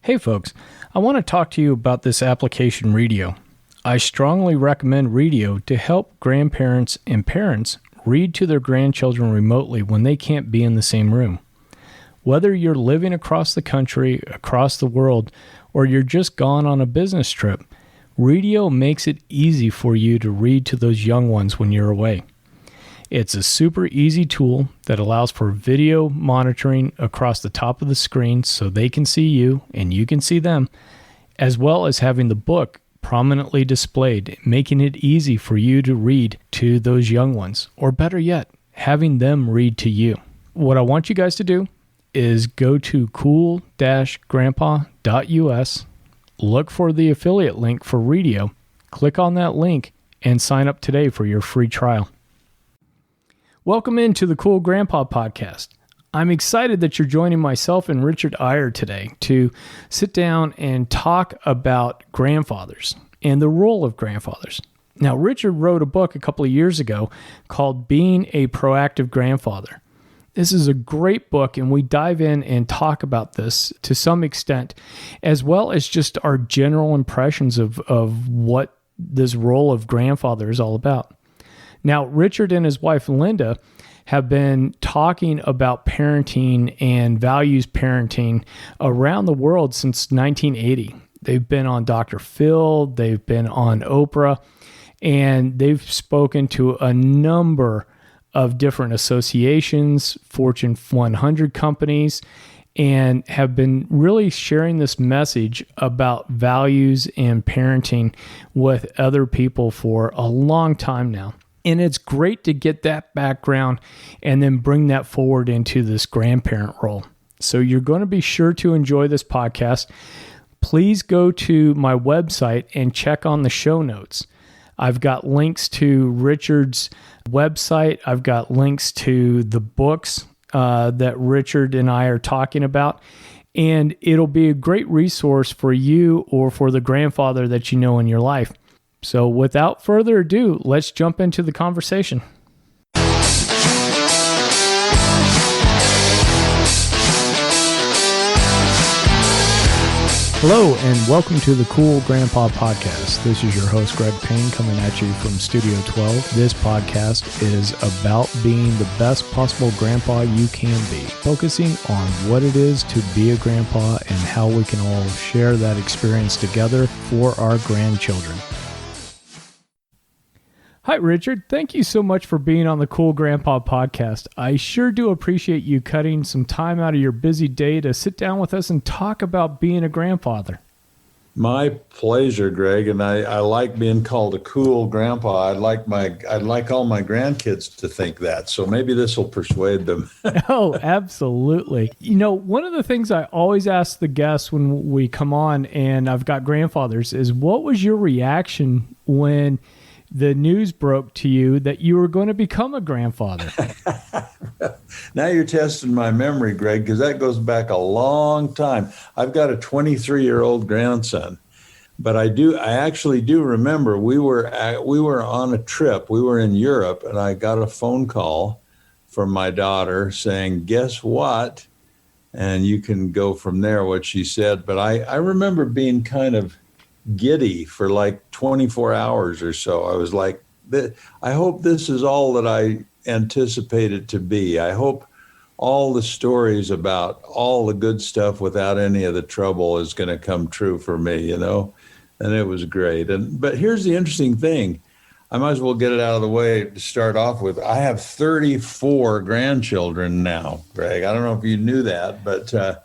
Hey folks, I want to talk to you about this application Readeo. I strongly recommend Readeo to help grandparents and parents read to their grandchildren remotely when they can't be in the same room. Whether you're living across the country, across the world, or you're just gone on a business trip, Readeo makes it easy for you to read to those young ones when you're away. It's a super easy tool that allows for video monitoring across the top of the screen so they can see you and you can see them, as well as having the book prominently displayed, making it easy for you to read to those young ones, or better yet, having them read to you. What I want you guys to do is go to cool-grandpa.us, look for the affiliate link for Readeo, click on that link, and sign up today for your free trial. Welcome into the Cool Grandpa Podcast. I'm excited that you're joining myself and Richard Eyre today to sit down and talk about grandfathers and the role of grandfathers. Now, Richard wrote a book a couple of years ago called Being a Proactive Grandfather. This is a great book, and we dive in and talk about this to some extent, as well as just our general impressions of what this role of grandfather is all about. Now, Richard and his wife, Linda, have been talking about parenting and values parenting around the world since 1980. They've been on Dr. Phil, they've been on Oprah, and they've spoken to a number of different associations, Fortune 100 companies, and have been really sharing this message about values and parenting with other people for a long time now. And it's great to get that background and then bring that forward into this grandparent role. So you're going to be sure to enjoy this podcast. Please go to my website and check on the show notes. I've got links to Richard's website. I've got links to the books that Richard and I are talking about. And it'll be a great resource for you or for the grandfather that you know in your life. So without further ado, let's jump into the conversation. Hello, and welcome to the Cool Grandpa Podcast. This is your host, Greg Payne, coming at you from Studio 12. This podcast is about being the best possible grandpa you can be, focusing on what it is to be a grandpa and how we can all share that experience together for our grandchildren. Hi, Richard. Thank you so much for being on the Cool Grandpa Podcast. I sure do appreciate you cutting some time out of your busy day to sit down with us and talk about being a grandfather. My pleasure, Greg, and I like being called a cool grandpa. I'd like all my grandkids to think that, so maybe this will persuade them. Oh, absolutely. You know, one of the things I always ask the guests when we come on, and I've got grandfathers, is what was your reaction when the news broke to you that you were going to become a grandfather? Now you're testing my memory, Greg, because that goes back a long time. I've got a 23-year-old grandson, but I actually do remember we were on a trip. We were in Europe, and I got a phone call from my daughter saying, "Guess what?" And you can go from there what she said. But I remember being kind of giddy for like 24 hours or so. I was like, I hope this is all that I anticipated to be. I hope all the stories about all the good stuff without any of the trouble is going to come true for me, you know? And it was great. But here's the interesting thing. I might as well get it out of the way to start off with. I have 34 grandchildren now, Greg. I don't know if you knew that, but the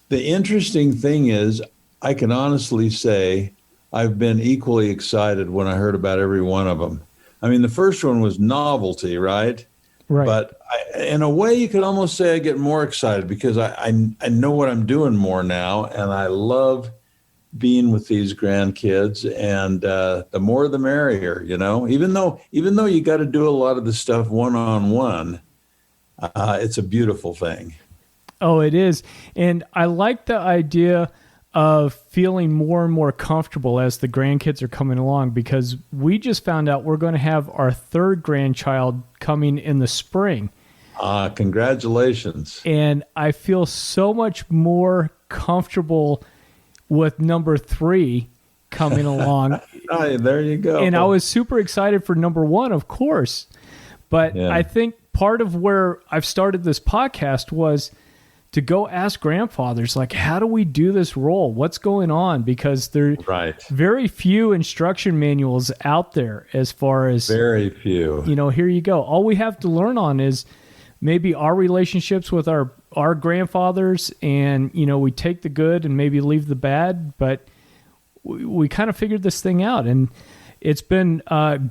interesting thing is I can honestly say I've been equally excited when I heard about every one of them. I mean, the first one was novelty, right? Right. But in a way, you could almost say I get more excited because I know what I'm doing more now, and I love being with these grandkids. And the more, the merrier, you know. Even though you got to do a lot of the stuff one-on-one, it's a beautiful thing. Oh, it is, and I like the idea of feeling more and more comfortable as the grandkids are coming along, because we just found out we're going to have our third grandchild coming in the spring. Congratulations. And I feel so much more comfortable with number 3 coming along. There you go. And I was super excited for number 1, of course. But I think part of where I've started this podcast was to go ask grandfathers, like, how do we do this role? What's going on? Because there are very few instruction manuals out there as far as... Very few. Here you go. All we have to learn on is maybe our relationships with our grandfathers, and, we take the good and maybe leave the bad, but we kind of figured this thing out. And it's been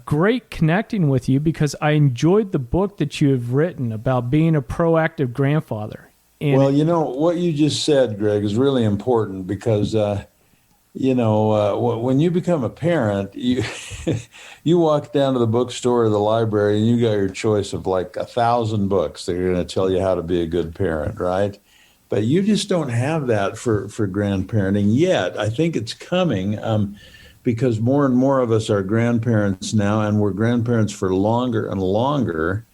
great connecting with you because I enjoyed the book that you have written about being a proactive grandfather. And what you just said, Greg, is really important because, when you become a parent, you you walk down to the bookstore or the library and you got your choice of like 1,000 books that are going to tell you how to be a good parent, right? But you just don't have that for grandparenting yet. I think it's coming because more and more of us are grandparents now, and we're grandparents for longer and longer.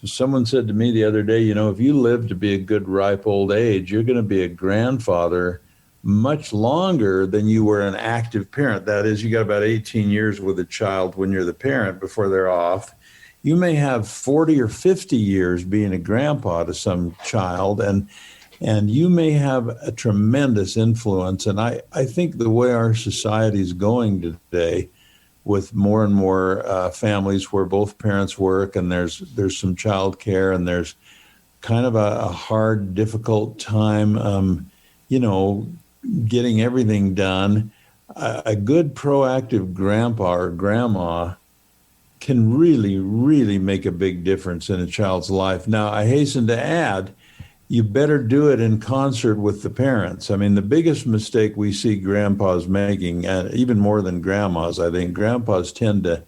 Someone said to me the other day, if you live to be a good, ripe old age, you're going to be a grandfather much longer than you were an active parent. That is, you got about 18 years with a child when you're the parent before they're off. You may have 40 or 50 years being a grandpa to some child, and you may have a tremendous influence. And I think the way our society is going today, with more and more families where both parents work and there's some child care and there's kind of a hard, difficult time, getting everything done. A good proactive grandpa or grandma can really, really make a big difference in a child's life. Now, I hasten to add, you better do it in concert with the parents. I mean, the biggest mistake we see grandpas making, and even more than grandmas, I think grandpas tend to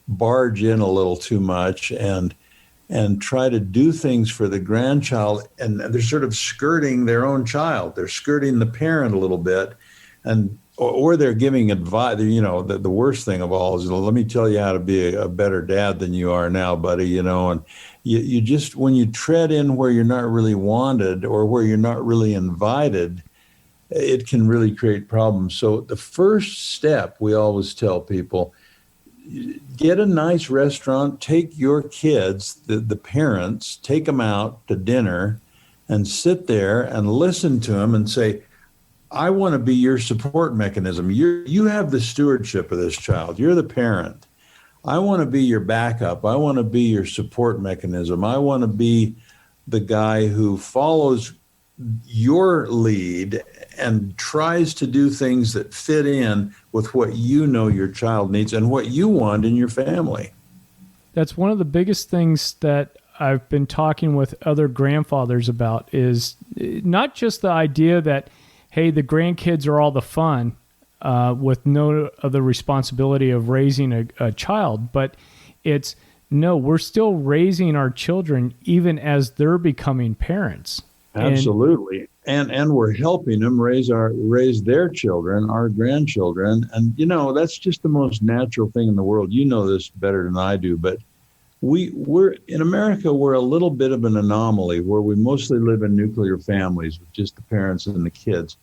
barge in a little too much and try to do things for the grandchild, and they're sort of skirting their own child. They're skirting the parent a little bit, or they're giving advice. The worst thing of all is, let me tell you how to be a better dad than you are now, buddy. And you just, when you tread in where you're not really wanted or where you're not really invited, it can really create problems. So the first step, we always tell people, get a nice restaurant, take your kids, the parents, take them out to dinner and sit there and listen to them and say, I want to be your support mechanism. You have the stewardship of this child. You're the parent. I want to be your backup. I want to be your support mechanism. I want to be the guy who follows your lead and tries to do things that fit in with what your child needs and what you want in your family. That's one of the biggest things that I've been talking with other grandfathers about, is not just the idea that, hey, the grandkids are all the fun, with no other responsibility of raising a child, but it's, no, we're still raising our children even as they're becoming parents. Absolutely. And we're helping them raise their children, our grandchildren. And, that's just the most natural thing in the world. You know this better than I do, but we're in America, we're a little bit of an anomaly where we mostly live in nuclear families with just the parents and the kids.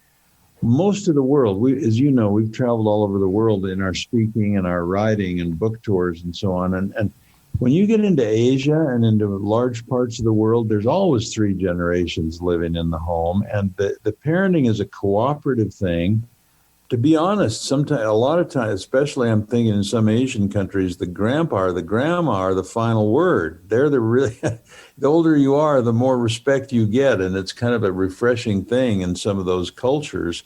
Most of the world, as you know, we've traveled all over the world in our speaking and our writing and book tours and so on. And when you get into Asia and into large parts of the world, there's always 3 generations living in the home. And the parenting is a cooperative thing. To be honest, a lot of times, especially I'm thinking in some Asian countries, the grandpa or the grandma are the final word. They're the older you are, the more respect you get. And it's kind of a refreshing thing in some of those cultures.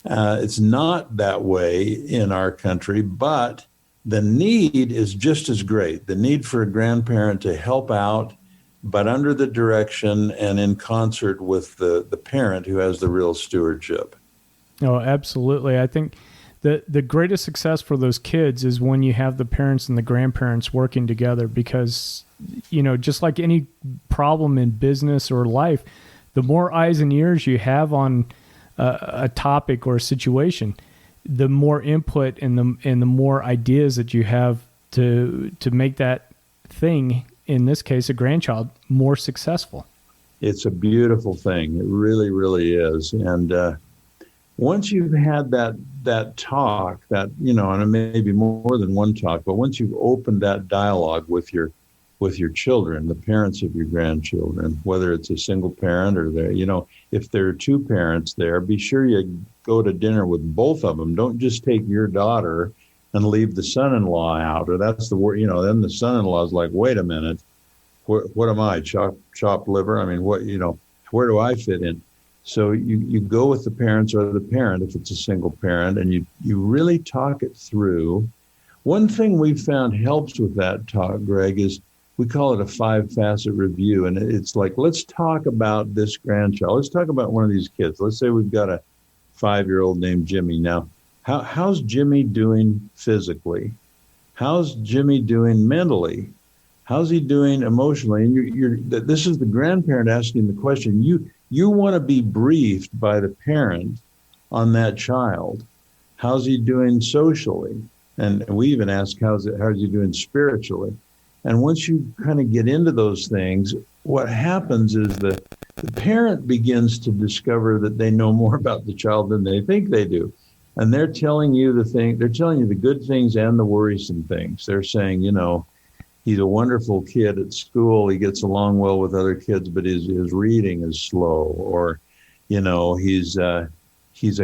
It's not that way in our country, but the need is just as great. The need for a grandparent to help out, but under the direction and in concert with the parent who has the real stewardship. Oh, absolutely. I think the greatest success for those kids is when you have the parents and the grandparents working together, because, just like any problem in business or life, the more eyes and ears you have on a topic or a situation, the more input and the more ideas that you have to make that thing, in this case, a grandchild, more successful. It's a beautiful thing. It really, really is. And, once you've had that talk, that, and it may be more than one talk, but once you've opened that dialogue with your children, the parents of your grandchildren, whether it's a single parent or if there are two parents there, be sure you go to dinner with both of them. Don't just take your daughter and leave the son-in-law out, or that's the word, then the son-in-law is like, wait a minute, what am I, chopped liver? I mean, where do I fit in? So you go with the parents or the parent if it's a single parent, and you really talk it through. One thing we've found helps with that talk, Greg, is we call it a 5-facet review. And it's like, let's talk about this grandchild. Let's talk about one of these kids. Let's say we've got a 5-year-old named Jimmy. Now, how's Jimmy doing physically? How's Jimmy doing mentally? How's he doing emotionally? And this is the grandparent asking the question. You want to be briefed by the parent on that child. How's he doing socially? And we even ask, how's he doing spiritually? And once you kind of get into those things, what happens is the parent begins to discover that they know more about the child than they think they do. And they're telling you the good things and the worrisome things. They're saying, he's a wonderful kid at school. He gets along well with other kids, but his reading is slow. Or, he's a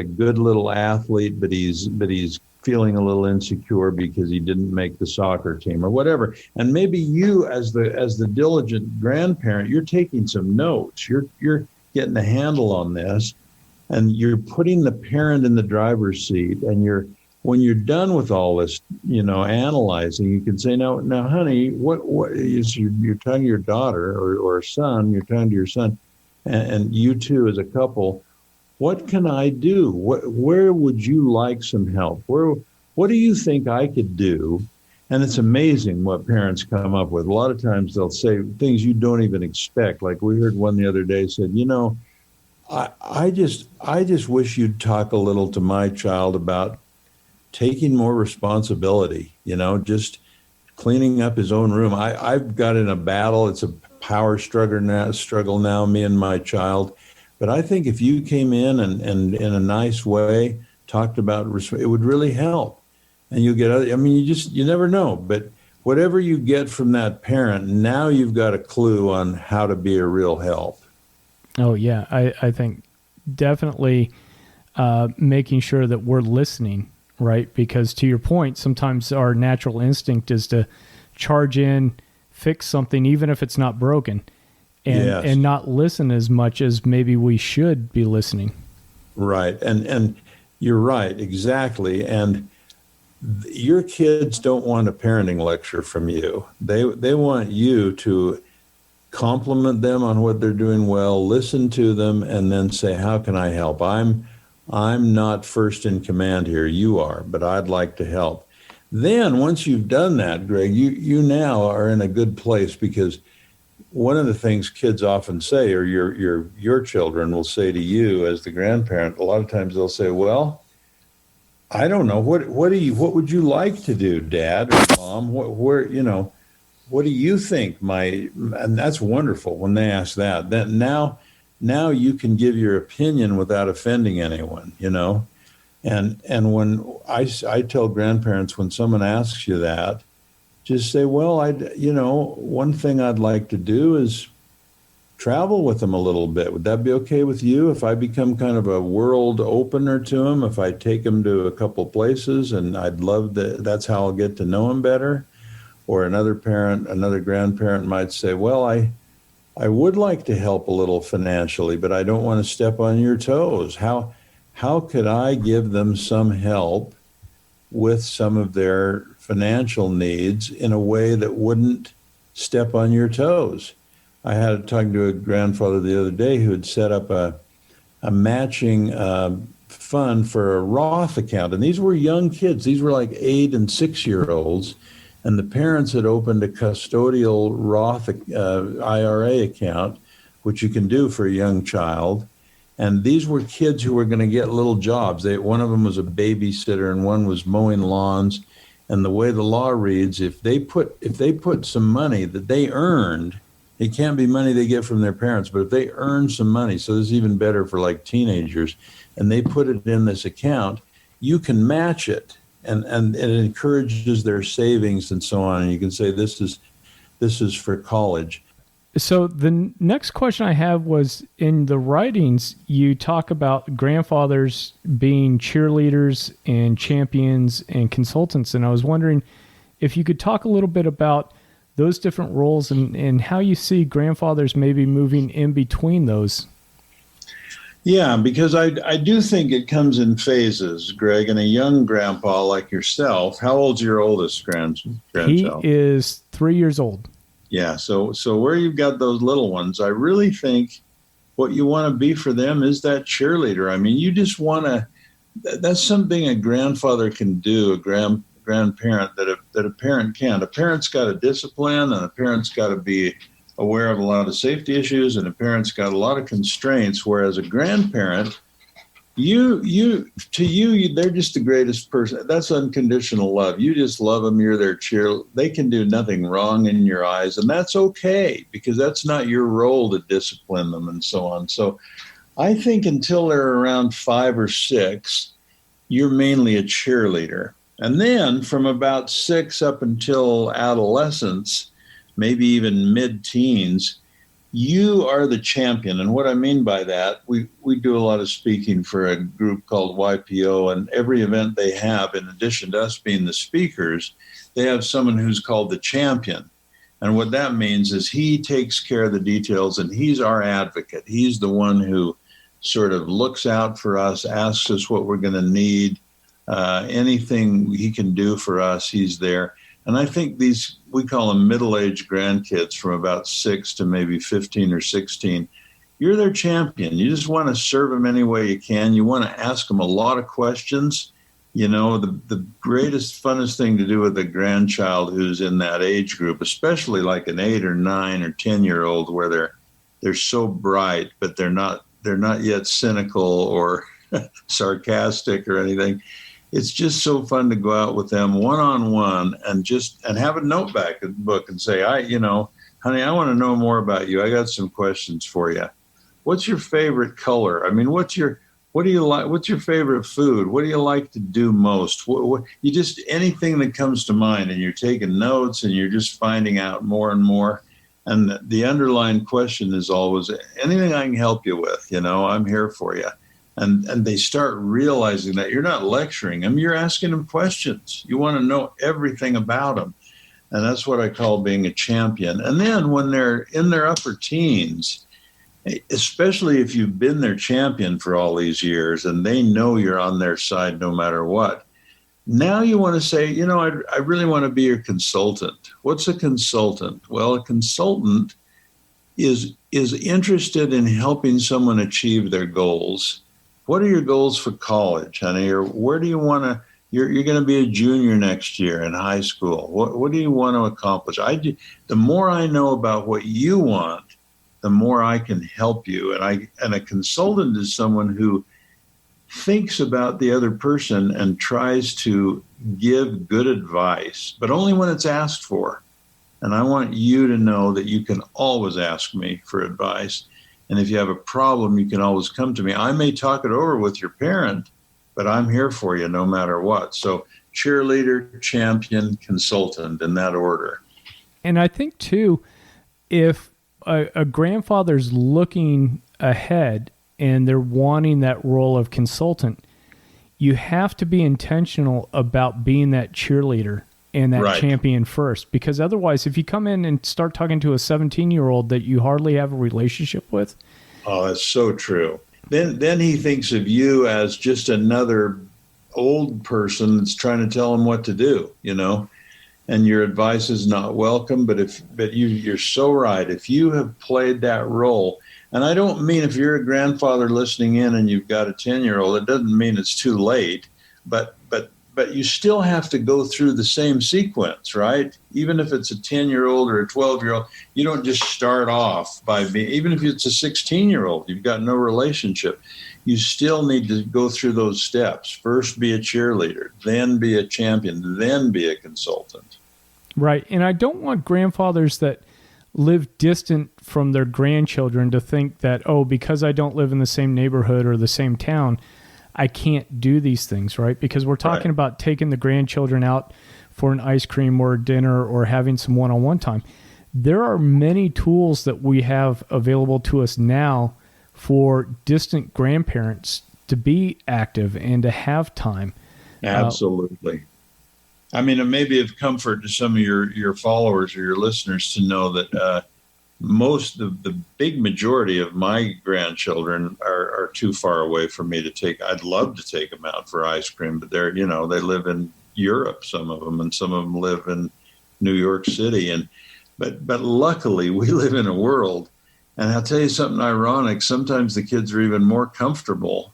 good little athlete, but he's feeling a little insecure because he didn't make the soccer team or whatever. And maybe you, as the diligent grandparent, you're taking some notes. You're getting a handle on this, and you're putting the parent in the driver's seat. And when you're done with all this, analyzing, you can say, now, honey, what is you're telling your daughter or son, you're telling to your son, and you two as a couple, what can I do? Where would you like some help? What do you think I could do? And it's amazing what parents come up with. A lot of times they'll say things you don't even expect. Like we heard one the other day said, I just wish you'd talk a little to my child about taking more responsibility, just cleaning up his own room. I've got in a battle. It's a power struggle now, me and my child. But I think if you came in and in a nice way talked about it would really help. And you get, you never know. But whatever you get from that parent, now you've got a clue on how to be a real help. Oh, yeah. I think definitely making sure that we're listening, right? Because to your point, sometimes our natural instinct is to charge in, fix something, even if it's not broken. And not listen as much as maybe we should be listening. Right. And you're right. Exactly. And your kids don't want a parenting lecture from you. They want you to compliment them on what they're doing well, listen to them, and then say, how can I help? I'm not first in command here. You are, but I'd like to help. Then once you've done that, Greg, you now are in a good place, because one of the things kids often say, or your children will say to you as the grandparent, a lot of times they'll say, well, I don't know, what would you like to do, Dad or Mom? What do you think and that's wonderful when they ask that. Then now you can give your opinion without offending anyone, And when I tell grandparents, when someone asks you that, just say, well, one thing I'd like to do is travel with them a little bit. Would that be okay with you if I become kind of a world opener to them? If I take them to a couple places, and I'd love that's how I'll get to know them better. Or another grandparent might say, well, I would like to help a little financially, but I don't want to step on your toes. How could I give them some help with some of their financial needs in a way that wouldn't step on your toes? I had talking to a grandfather the other day who had set up a matching fund for a Roth account. And these were young kids. These were like 8 and 6-year-olds. And the parents had opened a custodial Roth IRA account, which you can do for a young child. And these were kids who were going to get little jobs. One of them was a babysitter and one was mowing lawns. And the way the law reads, if they put some money that they earned It can't be money they get from their parents, but if they earn some money, so this is even better for like teenagers, and they put it in this account, you can match it, and it encourages their savings and so on. And you can say this is for college. So the next question I have was, in the writings, you talk about grandfathers being cheerleaders and champions and consultants. And I was wondering if you could talk a little bit about those different roles and how you see grandfathers maybe moving in between those. Yeah, because I do think it comes in phases, Greg. And a young grandpa like yourself, how old's your oldest grandchild? He is 3 years old. Yeah, so where you've got those little ones, I really think what you want to be for them is that cheerleader. I mean, you just want to, that's something a grandfather can do, a grandparent that a parent can't. A parent's got a discipline, and a parent's got to be aware of a lot of safety issues, and a parent's got a lot of constraints, whereas a grandparent, they're just the greatest person. That's unconditional love. You just love them. You're their cheer. They can do nothing wrong in your eyes, and that's okay, because that's not your role to discipline them and so on. So I think until they're around 5 or 6, you're mainly a cheerleader. And then from about 6 up until adolescence, maybe even mid-teens, you are the champion. And what I mean by that, we do a lot of speaking for a group called YPO, and every event they have, in addition to us being the speakers, they have someone who's called the champion. And what that means is he takes care of the details, and he's our advocate. He's the one who sort of looks out for us, asks us what we're going to need. Anything he can do for us, he's there. And I think we call them middle-aged grandkids from about 6 to maybe 15 or 16. You're their champion. You just want to serve them any way you can. You want to ask them a lot of questions. You know, the greatest, funnest thing to do with a grandchild who's in that age group, especially like an 8 or 9 or 10-year-old, where they're so bright, but they're not yet cynical or sarcastic or anything. It's just so fun to go out with them one-on-one and have a notebook and say, honey, I want to know more about you. I got some questions for you. What's your favorite color? I mean, what do you like? What's your favorite food? What do you like to do most? You just, anything that comes to mind, and you're taking notes and you're just finding out more and more. And the underlying question is always, anything I can help you with, I'm here for you. And they start realizing that you're not lecturing them, you're asking them questions. You want to know everything about them. And that's what I call being a champion. And then when they're in their upper teens, especially if you've been their champion for all these years and they know you're on their side no matter what, now you want to say, I really want to be your consultant. What's a consultant? Well, a consultant is interested in helping someone achieve their goals. What are your goals for college, honey? Or where do you want to, you're going to be a junior next year in high school. What do you want to accomplish? The more I know about what you want, the more I can help you. And a consultant is someone who thinks about the other person and tries to give good advice, but only when it's asked for. And I want you to know that you can always ask me for advice. And if you have a problem, you can always come to me. I may talk it over with your parent, but I'm here for you no matter what. So cheerleader, champion, consultant, in that order. And I think, too, if a grandfather's looking ahead and they're wanting that role of consultant, you have to be intentional about being that cheerleader and that champion first, because otherwise, if you come in and start talking to a 17-year-old that you hardly have a relationship with. Oh, that's so true. Then he thinks of you as just another old person that's trying to tell him what to do, and your advice is not welcome. But you're so right. If you have played that role, and I don't mean if you're a grandfather listening in and you've got a 10-year-old, it doesn't mean it's too late, but you still have to go through the same sequence, right? Even if it's a 10-year-old or a 12-year-old, you don't just start off by being, even if it's a 16-year-old, you've got no relationship. You still need to go through those steps. First be a cheerleader, then be a champion, then be a consultant. Right. And I don't want grandfathers that live distant from their grandchildren to think that, oh, because I don't live in the same neighborhood or the same town, I can't do these things, right? Because we're talking about taking the grandchildren out for an ice cream or a dinner or having some one-on-one time. There are many tools that we have available to us now for distant grandparents to be active and to have time. Absolutely. I mean, it may be of comfort to some of your followers or your listeners to know that the big majority of my grandchildren are too far away for me to take. I'd love to take them out for ice cream, but they live in Europe, some of them, and some of them live in New York City. But luckily we live in a world, and I'll tell you something ironic. Sometimes the kids are even more comfortable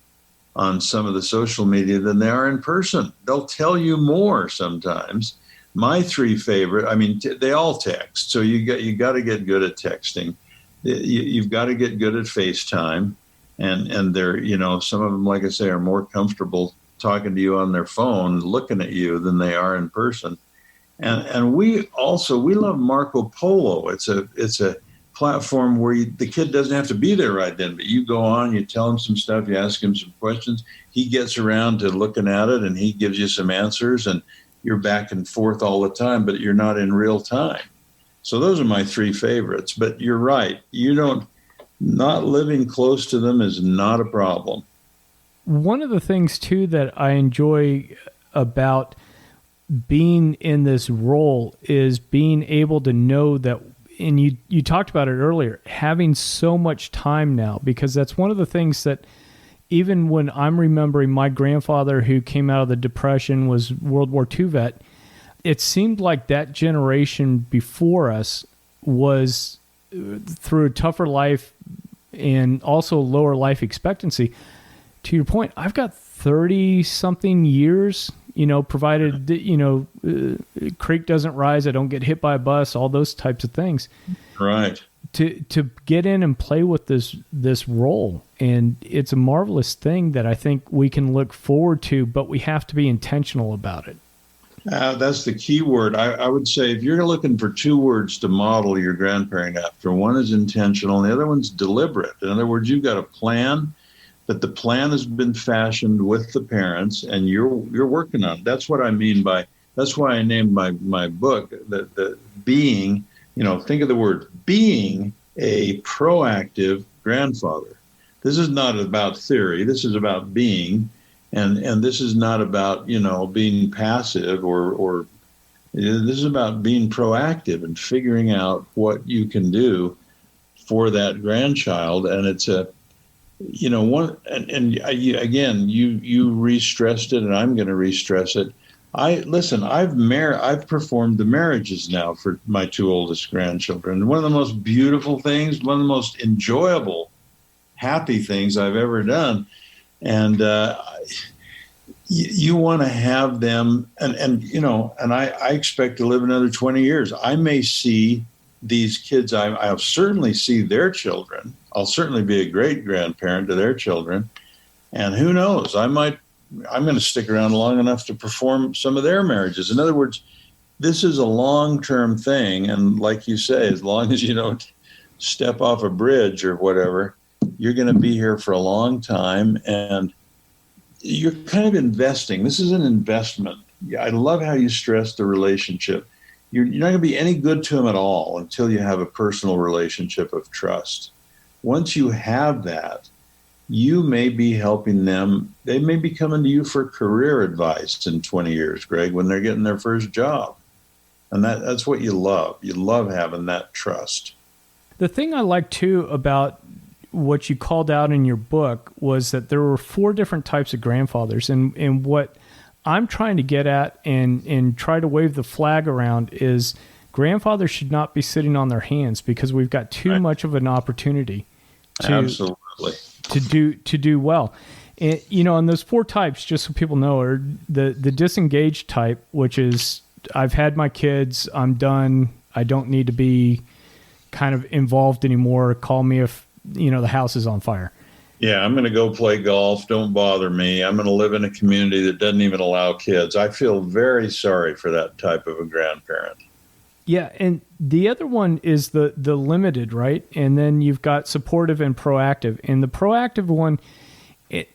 on some of the social media than they are in person. They'll tell you more sometimes. My three favorite, I mean, they all text. So you got to get good at texting. You've got to get good at FaceTime. And they're, some of them, like I say, are more comfortable talking to you on their phone, looking at you than they are in person. And we love Marco Polo. It's a platform where the kid doesn't have to be there right then, but you go on, you tell him some stuff, you ask him some questions. He gets around to looking at it and he gives you some answers, and you're back and forth all the time, but you're not in real time. So those are my three favorites. But you're right. Not living close to them is not a problem. One of the things, too, that I enjoy about being in this role is being able to know that, and you talked about it earlier, having so much time now, because that's one of the things that even when I'm remembering my grandfather who came out of the Depression, was World War II vet, it seemed like that generation before us was through a tougher life and also lower life expectancy. To your point, I've got 30-something years, provided, creek doesn't rise, I don't get hit by a bus, all those types of things. Right. To get in and play with this role. And it's a marvelous thing that I think we can look forward to, but we have to be intentional about it. That's the key word. I would say if you're looking for two words to model your grandparent after, one is intentional and the other one's deliberate. In other words, you've got a plan, but the plan has been fashioned with the parents and you're working on it. That's what I mean that's why I named my book, the being, think of the word being a proactive grandfather. This is not about theory. This is about being. And this is not about, being passive or this is about being proactive and figuring out what you can do for that grandchild. And it's again, you re-stressed it and I'm going to re-stress it. I've performed the marriages now for my two oldest grandchildren. One of the most beautiful things, one of the most enjoyable, happy things I've ever done. And you want to have them, and I expect to live another 20 years. I may see these kids. I'll certainly see their children. I'll certainly be a great grandparent to their children. And who knows? I'm going to stick around long enough to perform some of their marriages. In other words, this is a long-term thing. And like you say, as long as you don't step off a bridge or whatever, you're going to be here for a long time, and you're kind of investing. This is an investment. I love how you stress the relationship. You're not going to be any good to them at all until you have a personal relationship of trust. Once you have that, you may be helping them. They may be coming to you for career advice in 20 years, Greg, when they're getting their first job. And that's what you love. You love having that trust. The thing I like, too, about what you called out in your book was that there were 4 different types of grandfathers. And what I'm trying to get at and try to wave the flag around is grandfathers should not be sitting on their hands, because we've got too much of an opportunity to do well. And, and those 4 types, just so people know, are the disengaged type, which is I've had my kids, I'm done, I don't need to be kind of involved anymore. Call me if the house is on fire. Yeah, I'm going to go play golf. Don't bother me. I'm going to live in a community that doesn't even allow kids. I feel very sorry for that type of a grandparent. Yeah, and the other one is the limited, right? And then you've got supportive and proactive. And the proactive one,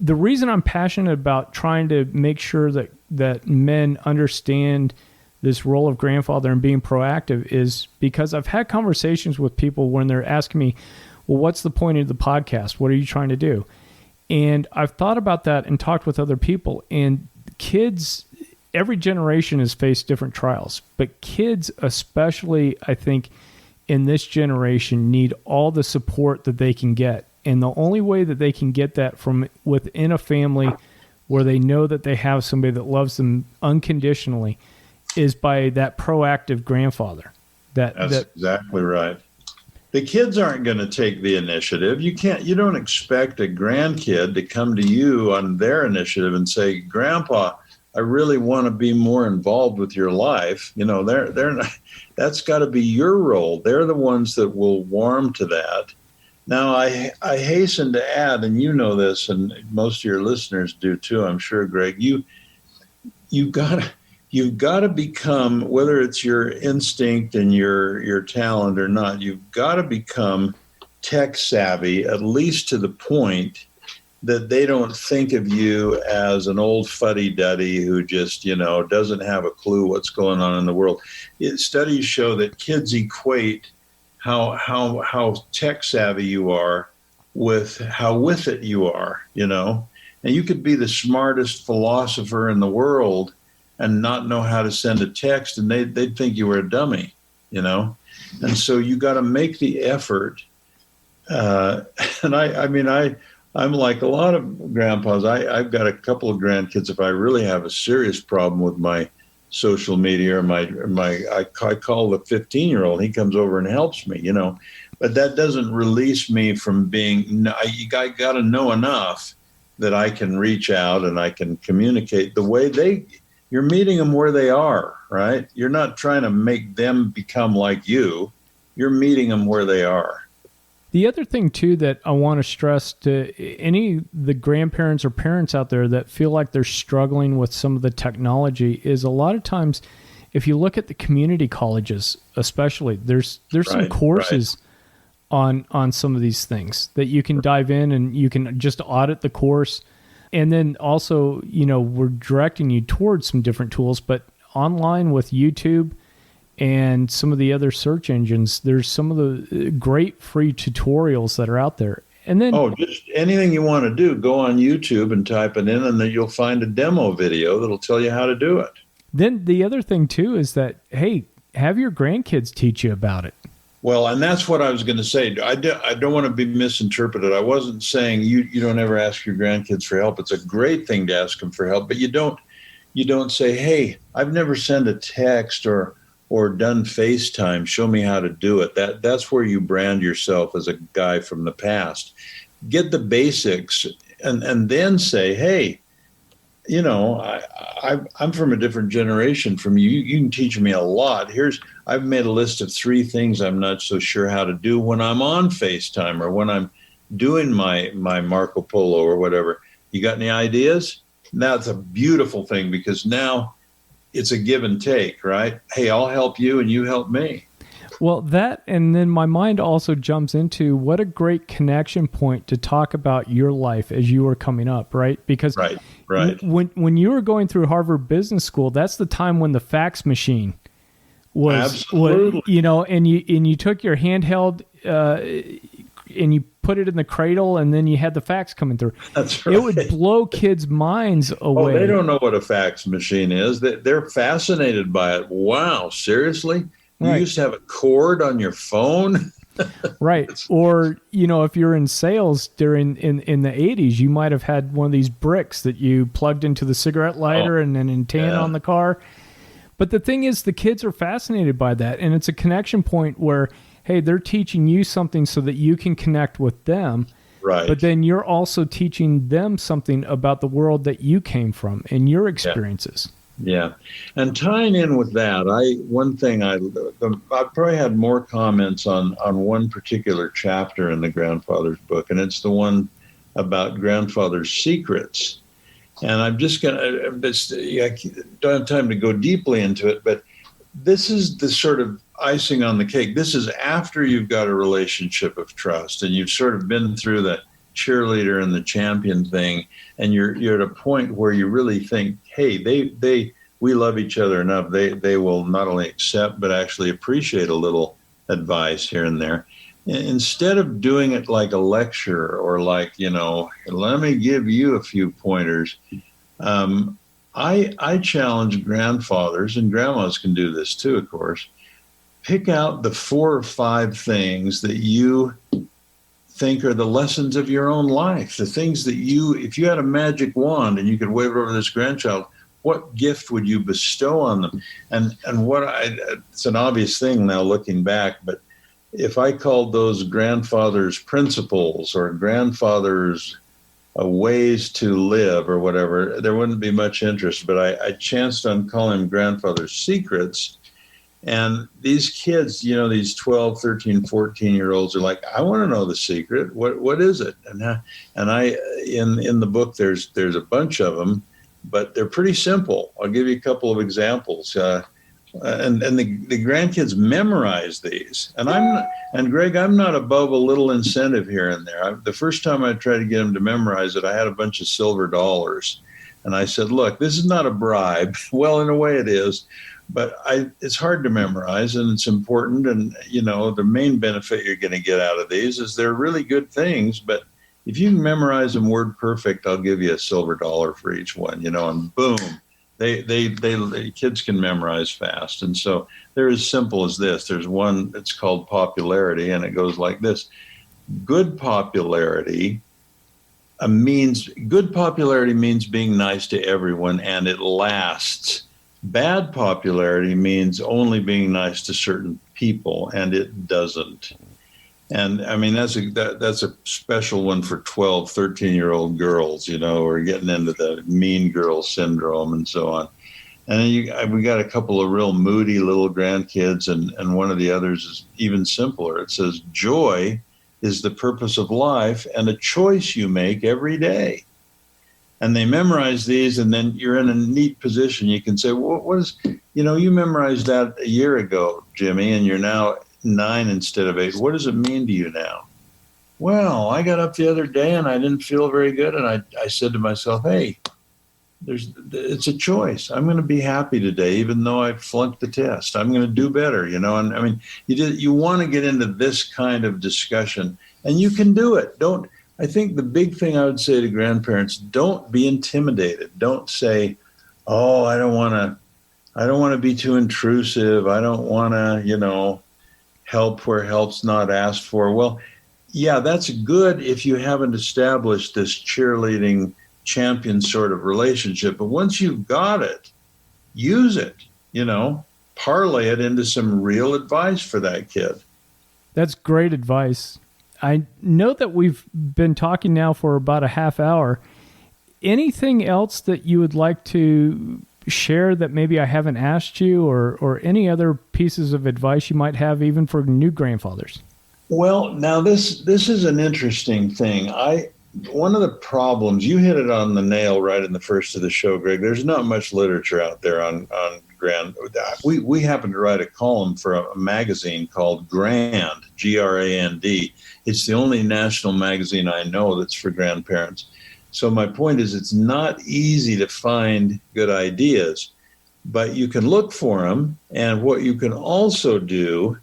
the reason I'm passionate about trying to make sure that men understand this role of grandfather and being proactive is because I've had conversations with people when they're asking me, well, what's the point of the podcast? What are you trying to do? And I've thought about that and talked with other people. And kids, every generation has faced different trials, but kids, especially, I think, in this generation, need all the support that they can get. And the only way that they can get that from within a family where they know that they have somebody that loves them unconditionally is by that proactive grandfather. That's exactly right. The kids aren't going to take the initiative. You don't expect a grandkid to come to you on their initiative and say, Grandpa, I really want to be more involved with your life. They're not, that's got to be your role. They're the ones that will warm to that. Now, I hasten to add, and you know this, and most of your listeners do too, I'm sure, Greg, you've got to become, whether it's your instinct and your talent or not, you've got to become tech savvy, at least to the point that they don't think of you as an old fuddy-duddy who just, doesn't have a clue what's going on in the world. Studies show that kids equate how tech savvy you are with how with it you are, And you could be the smartest philosopher in the world and not know how to send a text, and they'd think you were a dummy, And so you got to make the effort. And I'm like a lot of grandpas. I've got a couple of grandkids. If I really have a serious problem with my social media or I call the 15-year-old, he comes over and helps me, But that doesn't release me from being. I got to know enough that I can reach out and I can communicate the way you're meeting them where they are, right? You're not trying to make them become like you. You're meeting them where they are. The other thing, too, that I want to stress to any of the grandparents or parents out there that feel like they're struggling with some of the technology is a lot of times, if you look at the community colleges, especially, there's some courses on some of these things that you can dive in and you can just audit the course. And then also, we're directing you towards some different tools, but online with YouTube and some of the other search engines, there's some of the great free tutorials that are out there. And then just anything you want to do, go on YouTube and type it in, and then you'll find a demo video that'll tell you how to do it. Then the other thing too is that, hey, have your grandkids teach you about it. Well, and that's what I was going to say. I don't want to be misinterpreted. I wasn't saying you don't ever ask your grandkids for help. It's a great thing to ask them for help, but you don't say, hey, I've never sent a text or done FaceTime. Show me how to do it. That's where you brand yourself as a guy from the past. Get the basics and then say, hey, I'm from a different generation from you. You can teach me a lot. I've made a list of 3 things I'm not so sure how to do when I'm on FaceTime or when I'm doing my Marco Polo or whatever. You got any ideas? Now it's a beautiful thing because now it's a give and take, right? Hey, I'll help you and you help me. Well, that, and then my mind also jumps into what a great connection point to talk about your life as you were coming up, right? Because right. When you were going through Harvard Business School, that's the time when the fax machine was, and you took your handheld and you put it in the cradle, and then you had the fax coming through. That's right. It would blow kids' minds away. Oh, they don't know what a fax machine is. They're fascinated by it. Wow, seriously? You used to have a cord on your phone? Right. Or, if you're in sales during in the 80s, you might have had one of these bricks that you plugged into the cigarette lighter and an antenna on the car. But the thing is, the kids are fascinated by that. And it's a connection point where, hey, they're teaching you something so that you can connect with them. Right. But then you're also teaching them something about the world that you came from and your experiences. Yeah. And tying in with that, I probably had more comments on one particular chapter in the grandfather's book, and it's the one about grandfather's secrets. And I'm just going to, I don't have time to go deeply into it, but this is the sort of icing on the cake. This is after you've got a relationship of trust and you've sort of been through the cheerleader and the champion thing, and you're at a point where you really think, hey, we love each other enough. They will not only accept but actually appreciate a little advice here and there. Instead of doing it like a lecture or like, let me give you a few pointers. I challenge grandfathers, and grandmas can do this too, of course. Pick out the 4 or 5 things that you think are the lessons of your own life, the things that if you had a magic wand and you could wave it over this grandchild, what gift would you bestow on them? And it's an obvious thing now looking back, but if I called those grandfathers' principles or grandfathers' ways to live or whatever, there wouldn't be much interest. But I chanced on calling them grandfathers' secrets. And these kids, these 12, 13, 14-year-olds are like, I want to know the secret. What is it? And I in the book, there's a bunch of them, but they're pretty simple. I'll give you a couple of examples. And the grandkids memorize these. And Greg, I'm not above a little incentive here and there. The first time I tried to get them to memorize it, I had a bunch of silver dollars. And I said, look, this is not a bribe. Well, in a way it is. But it's hard to memorize, and it's important. And, the main benefit you're going to get out of these is they're really good things. But if you can memorize them word perfect, I'll give you a silver dollar for each one, and boom. The kids can memorize fast. And so they're as simple as this. There's one that's called popularity, and it goes like this. Good popularity means being nice to everyone, and it lasts. Bad popularity means only being nice to certain people, and it doesn't. And I mean, that's a special one for 12, 13-year-old girls, who are getting into the mean girl syndrome and so on. And then we got a couple of real moody little grandkids, and one of the others is even simpler. It says, joy is the purpose of life and a choice you make every day. And they memorize these, and then you're in a neat position. You can say, well, what is, you memorized that a year ago, Jimmy, and you're now 9 instead of 8. What does it mean to you now? Well, I got up the other day and I didn't feel very good. And I said to myself, hey, it's a choice. I'm going to be happy today, even though I flunked the test. I'm going to do better, And I mean, you want to get into this kind of discussion, and you can do it. I think the big thing I would say to grandparents, don't be intimidated. Don't say, oh, I don't want to be too intrusive. I don't want to, help where help's not asked for. Well, yeah, that's good if you haven't established this cheerleading champion sort of relationship. But once you've got it, use it, parlay it into some real advice for that kid. That's great advice. I know that we've been talking now for about a half hour. Anything else that you would like to share that maybe I haven't asked you, or any other pieces of advice you might have even for new grandfathers? Well, now this is an interesting thing. One of the problems, you hit it on the nail right in the first of the show, Greg. There's not much literature out there on we happen to write a column for a magazine called Grand, Grand. It's the only national magazine I know that's for grandparents. So my point is, it's not easy to find good ideas, but you can look for them. And what you can also do,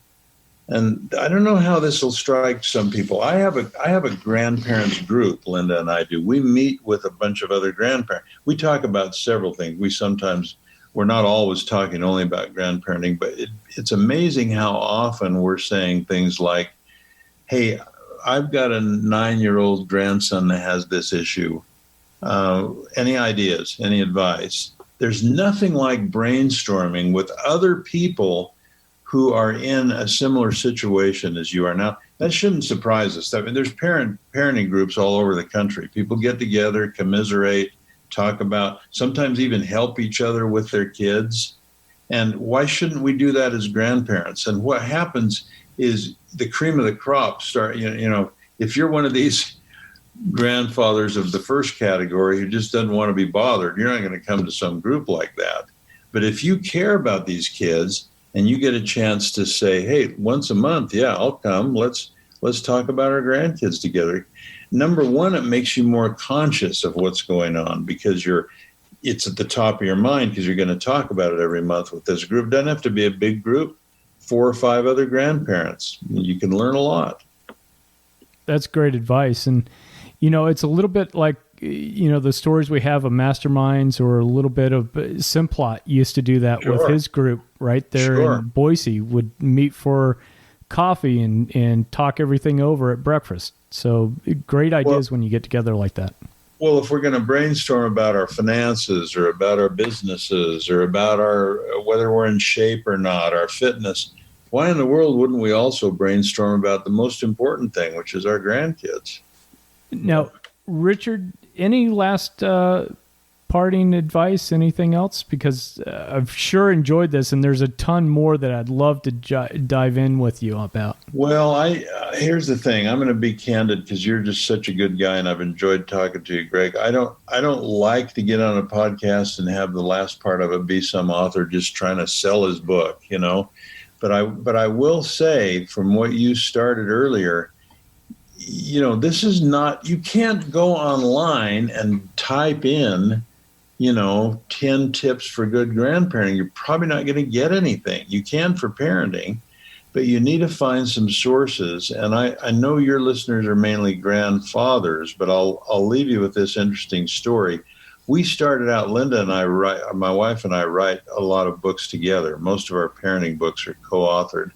and I don't know how this will strike some people. I have a grandparents group, Linda and I do. We meet with a bunch of other grandparents. We talk about several things. We're not always talking only about grandparenting, but it's amazing how often we're saying things like, hey, I've got a 9-year-old grandson that has this issue. Any ideas, any advice? There's nothing like brainstorming with other people who are in a similar situation as you are now. That shouldn't surprise us. I mean, there's parenting groups all over the country. People get together, commiserate, talk about, sometimes even help each other with their kids. And why shouldn't we do that as grandparents? And what happens is the cream of the crop start, if you're one of these grandfathers of the first category who just doesn't want to be bothered, you're not going to come to some group like that. But if you care about these kids and you get a chance to say, hey, once a month, yeah, I'll come. Let's talk about our grandkids together. Number one, it makes you more conscious of what's going on because it's at the top of your mind because you're going to talk about it every month with this group. It doesn't have to be a big group, 4 or 5 other grandparents. You can learn a lot. That's great advice. And, it's a little bit like, the stories we have of masterminds, or a little bit of Simplot used to do that with his group right there in Boise, would meet for coffee and talk everything over at breakfast. So great ideas when you get together like that. Well, if we're going to brainstorm about our finances or about our businesses or about whether we're in shape or not, our fitness, why in the world wouldn't we also brainstorm about the most important thing, which is our grandkids? Now, Richard, any last parting advice, anything else? Because I've sure enjoyed this, and there's a ton more that I'd love to dive in with you about. Well, here's the thing. I'm going to be candid because you're just such a good guy, and I've enjoyed talking to you, Greg. I don't like to get on a podcast and have the last part of it be some author just trying to sell his book, But I will say, from what you started earlier, this is not, you can't go online and type in, 10 tips for good grandparenting. You're probably not going to get anything. You can for parenting, but you need to find some sources. And I know your listeners are mainly grandfathers, but I'll leave you with this interesting story. We started out, Linda and I my wife and I write a lot of books together. Most of our parenting books are co-authored.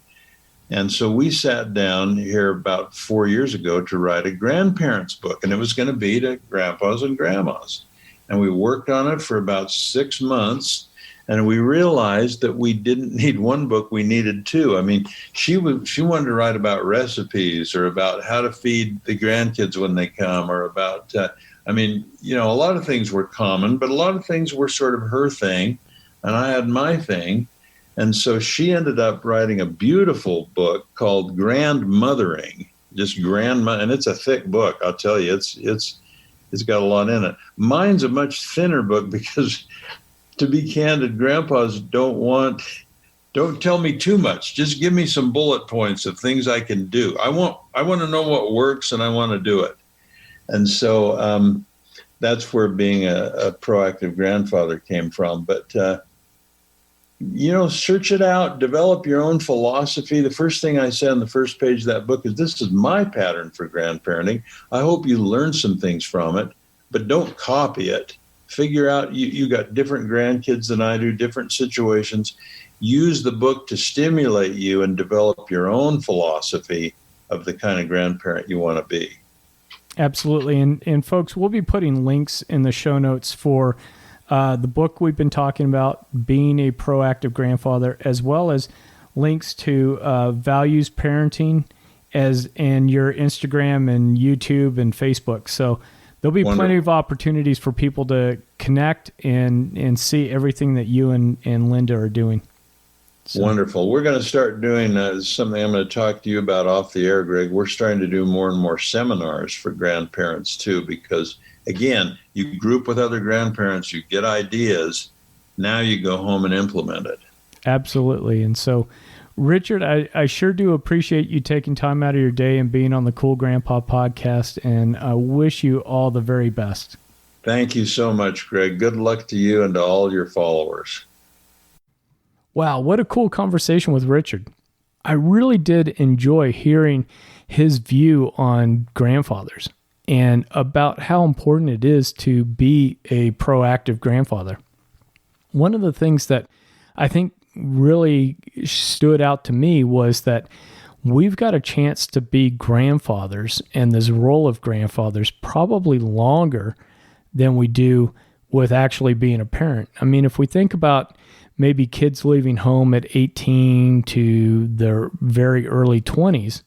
And so we sat down here about 4 years ago to write a grandparents book, and it was going to be to grandpas and grandmas. And we worked on it for about 6 months, and we realized that we didn't need one book, we needed 2. I mean, she wanted to write about recipes or about how to feed the grandkids when they come, or about, a lot of things were common, but a lot of things were sort of her thing, and I had my thing. And so she ended up writing a beautiful book called Grandmothering, just grandma, and it's a thick book. I'll tell you, it's got a lot in it. Mine's a much thinner book because, to be candid, grandpas don't tell me too much. Just give me some bullet points of things I can do. I want to know what works, and I want to do it. And so that's where being a proactive grandfather came from. But search it out, develop your own philosophy. The first thing I said on the first page of that book is, this is my pattern for grandparenting. I hope you learn some things from it, but don't copy it. Figure out, you got different grandkids than I do, different situations. Use the book to stimulate you and develop your own philosophy of the kind of grandparent you want to be. Absolutely. And folks, we'll be putting links in the show notes for the book we've been talking about, Being a Proactive Grandfather, as well as links to Values Parenting and your Instagram and YouTube and Facebook. So there'll be plenty of opportunities for people to connect and see everything that you and Linda are doing. So. Wonderful. We're going to start doing something I'm going to talk to you about off the air, Greg. We're starting to do more and more seminars for grandparents too, because again, you group with other grandparents, you get ideas, now you go home and implement it. Absolutely. And so, Richard, I sure do appreciate you taking time out of your day and being on the Cool Grandpa podcast, and I wish you all the very best. Thank you so much, Greg. Good luck to you and to all your followers. Wow, what a cool conversation with Richard. I really did enjoy hearing his view on grandfathers and about how important it is to be a proactive grandfather. One of the things that I think really stood out to me was that we've got a chance to be grandfathers and this role of grandfathers probably longer than we do with actually being a parent. I mean, if we think about maybe kids leaving home at 18 to their very early 20s,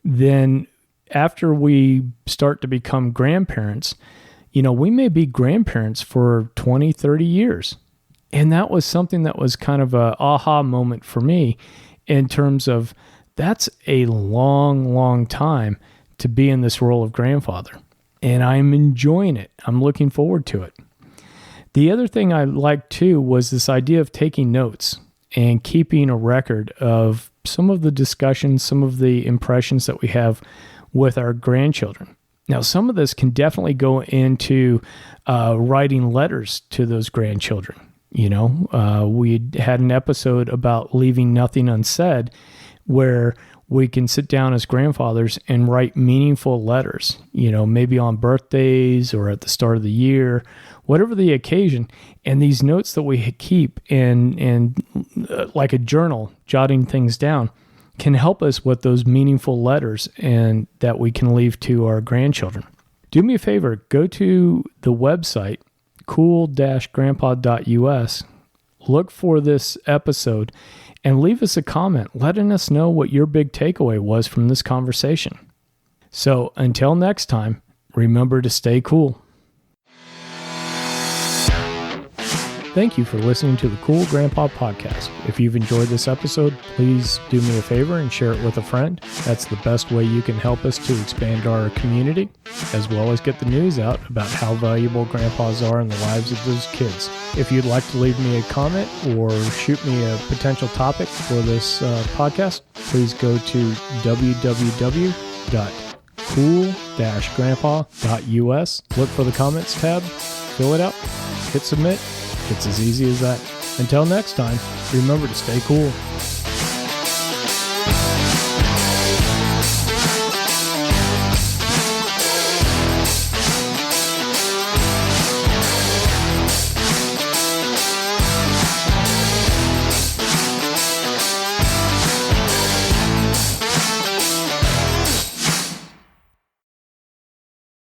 then after we start to become grandparents, we may be grandparents for 20, 30 years. And that was something that was kind of a aha moment for me in terms of that's a long, long time to be in this role of grandfather. And I'm enjoying it. I'm looking forward to it. The other thing I liked too was this idea of taking notes. and keeping a record of some of the discussions, some of the impressions that we have with our grandchildren. Now, some of this can definitely go into writing letters to those grandchildren. We had an episode about leaving nothing unsaid, where we can sit down as grandfathers and write meaningful letters, maybe on birthdays or at the start of the year, whatever the occasion. And these notes that we keep and like a journal, jotting things down, can help us with those meaningful letters and that we can leave to our grandchildren. Do me a favor, go to the website, cool-grandpa.us, look for this episode, and leave us a comment letting us know what your big takeaway was from this conversation. So until next time, remember to stay cool. Thank you for listening to the Cool Grandpa Podcast. If you've enjoyed this episode, please do me a favor and share it with a friend. That's the best way you can help us to expand our community, as well as get the news out about how valuable grandpas are in the lives of those kids. If you'd like to leave me a comment or shoot me a potential topic for this podcast, please go to www.cool-grandpa.us. Look for the comments tab, fill it out, hit submit. It's as easy as that. Until next time, remember to stay cool.